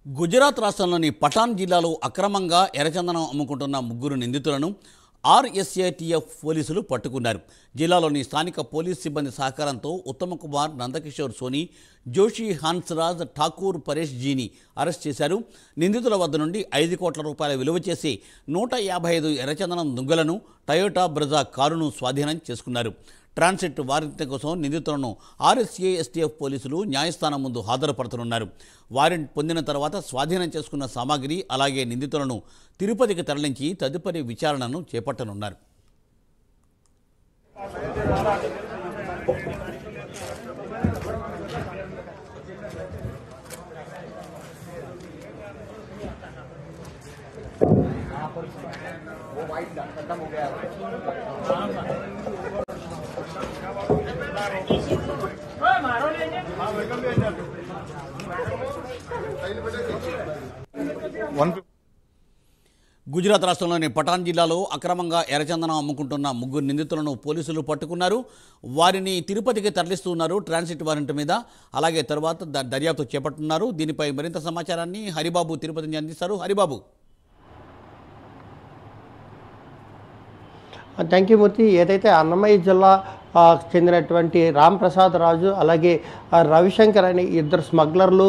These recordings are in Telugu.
గుజరాత్ రాష్ట్రంలోని పఠాన్ జిల్లాలో అక్రమంగా ఎర్రచందనం అమ్ముకుంటున్న ముగ్గురు నిందితులను ఆర్ఎస్ఏటీఎఫ్ పోలీసులు పట్టుకున్నారు. జిల్లాలోని స్థానిక పోలీస్ సిబ్బంది సహకారంతో ఉత్తమ్ కుమార్, నందకిషోర్ సోని, జోషి, హన్స్రాజ్, ఠాకూర్, పరేష్ జీని అరెస్ట్ చేశారు. నిందితుల వద్ద నుండి 5 కోట్ల రూపాయల విలువ చేసి 155 ఎర్రచందనం దుంగలను, టయోటా బ్రెజా కారును స్వాధీనం చేసుకున్నారు. ట్రాన్సిట్ వారెంట్ కోసం నిందితులను ఆర్ఎస్ఏఎస్టీఎఫ్ పోలీసులు న్యాయస్థానం ముందు హాజరుపడుతున్నారు. వారెంట్ పొందిన తర్వాత స్వాధీనం చేసుకున్న సామాగ్రి అలాగే నిందితులను తిరుపతికి తరలించి తదుపరి విచారణను చేపట్టనున్నారు. గుజరాత్ రాష్ట్రంలోని పఠాన్ జిల్లాలో అక్రమంగా ఎర్రచందనం అమ్ముకుంటున్న ముగ్గురు నిందితులను పోలీసులు పట్టుకున్నారు. వారిని తిరుపతికి తరలిస్తున్నారు ట్రాన్సిట్ వారెంట్ మీద. అలాగే తర్వాత దర్యాప్తు చేపట్టున్నారు. దీనిపై మరింత సమాచారాన్ని హరిబాబు తిరుపతి నుంచి అందిస్తారు. హరిబాబు. థ్యాంక్ యూ మూర్తి. ఏదైతే అన్నమయ్య జిల్లా చెందినటువంటి రామ్ ప్రసాద్ రాజు అలాగే రవిశంకర్ అనే ఇద్దరు స్మగ్లర్లు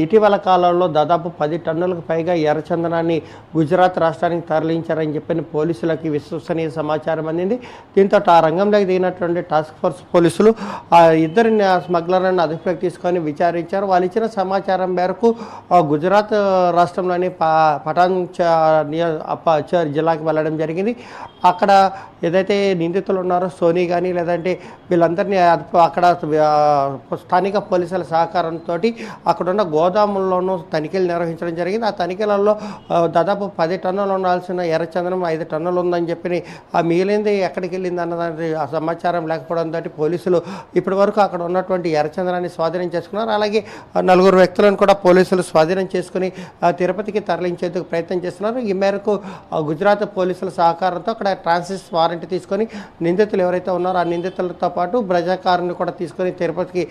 ఇటీవల కాలంలో దాదాపు 10 టన్నులకు పైగా ఎర్రచందనాన్ని గుజరాత్ రాష్ట్రానికి తరలించారని చెప్పిన పోలీసులకి విశ్వసనీయ సమాచారం అందింది. దీంతో ఆ రంగంలోకి దిగినటువంటి టాస్క్ ఫోర్స్ పోలీసులు ఆ ఇద్దరి స్మగ్లర్లను అదుపులోకి తీసుకొని విచారించారు. వాళ్ళు ఇచ్చిన సమాచారం మేరకు గుజరాత్ రాష్ట్రంలోని పఠాన్ జిల్లాకి వెళ్ళడం జరిగింది. అక్కడ ఏదైతే నిందితులు ఉన్నారో సోనీ కానీ లేదంటే వీళ్ళందరినీ అక్కడ స్థానిక పోలీసుల సహకారంతో అక్కడున్న గోదాముల్లోనూ తనిఖీలు నిర్వహించడం జరిగింది. ఆ తనిఖీలలో దాదాపు 10 టన్నులు ఉండాల్సిన ఎర్రచందనం 5 టన్నులు ఉందని చెప్పి ఆ మిగిలింది ఎక్కడికి వెళ్ళింది అన్నదానికి ఆ సమాచారం లేకపోవడంతో పోలీసులు ఇప్పటి వరకు అక్కడ ఉన్నటువంటి ఎర్రచందనాన్ని స్వాధీనం చేసుకున్నారు. అలాగే 4 వ్యక్తులను కూడా పోలీసులు స్వాధీనం చేసుకుని తిరుపతికి తరలించేందుకు ప్రయత్నం చేస్తున్నారు. ఈ మేరకు గుజరాత్ పోలీసుల సహకారంతో అక్కడ ట్రాన్సిట్ వారెంట్ తీసుకొని నిందితులు ఎవరైతే ఉన్నారో ఆ నిందితులతో పాటు బ్రెజా కారుని కూడా తీసుకొని తిరుపతికి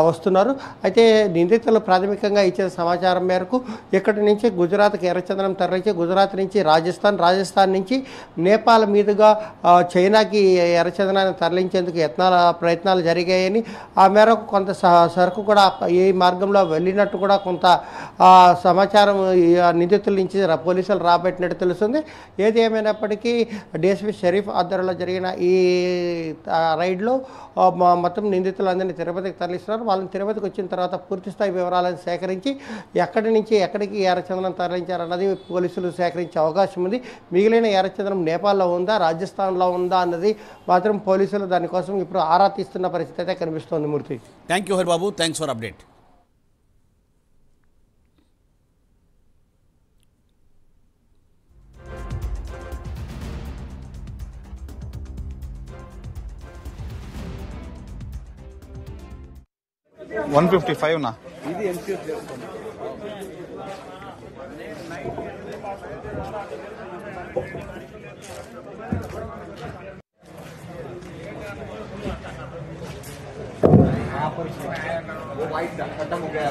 వస్తున్నారు. అయితే నిందితులు ప్రాథమికంగా ఇచ్చిన సమాచారం మేరకు ఇక్కడి నుంచి గుజరాత్కి ఎర్రచందనం తరలించి గుజరాత్ నుంచి రాజస్థాన్ నుంచి నేపాల్ మీదుగా చైనాకి ఎర్రచందనాన్ని తరలించేందుకు ప్రయత్నాలు జరిగాయని, ఆ మేరకు కొంత సరుకు కూడా ఈ మార్గంలో వెళ్ళినట్టు కూడా కొంత సమాచారం నిందితుల నుంచి పోలీసులు రాబట్టినట్టు తెలుస్తుంది. ఏది ఏమైనప్పటికీ డిఎస్పీ షరీఫ్ ఆధ్వర్యంలో జరిగిన ఈ రైడ్లో మొత్తం నిందితులందరినీ తిరుపతికి తరలిస్తున్నారు. వాళ్ళని తిరుపతికి వచ్చిన తర్వాత పూర్తిస్థాయి వివరాలను సేకరించి ఎక్కడి నుంచి ఎక్కడికి ఎర్రచందనం తరలించారన్నది పోలీసులు సేకరించే అవకాశం ఉంది. మిగిలిన ఎర్రచందనం నేపాల్లో ఉందా రాజస్థాన్లో ఉందా అన్నది మాత్రం పోలీసులు దానికోసం ఇప్పుడు ఆరా తీస్తున్న పరిస్థితి అయితే కనిపిస్తోంది. Murthy. Thank you Haribabu. Thanks for update. $155 నా ఇది ఎంసీఎస్ చేసుకోండి. वो वाइट खत्म हो गया।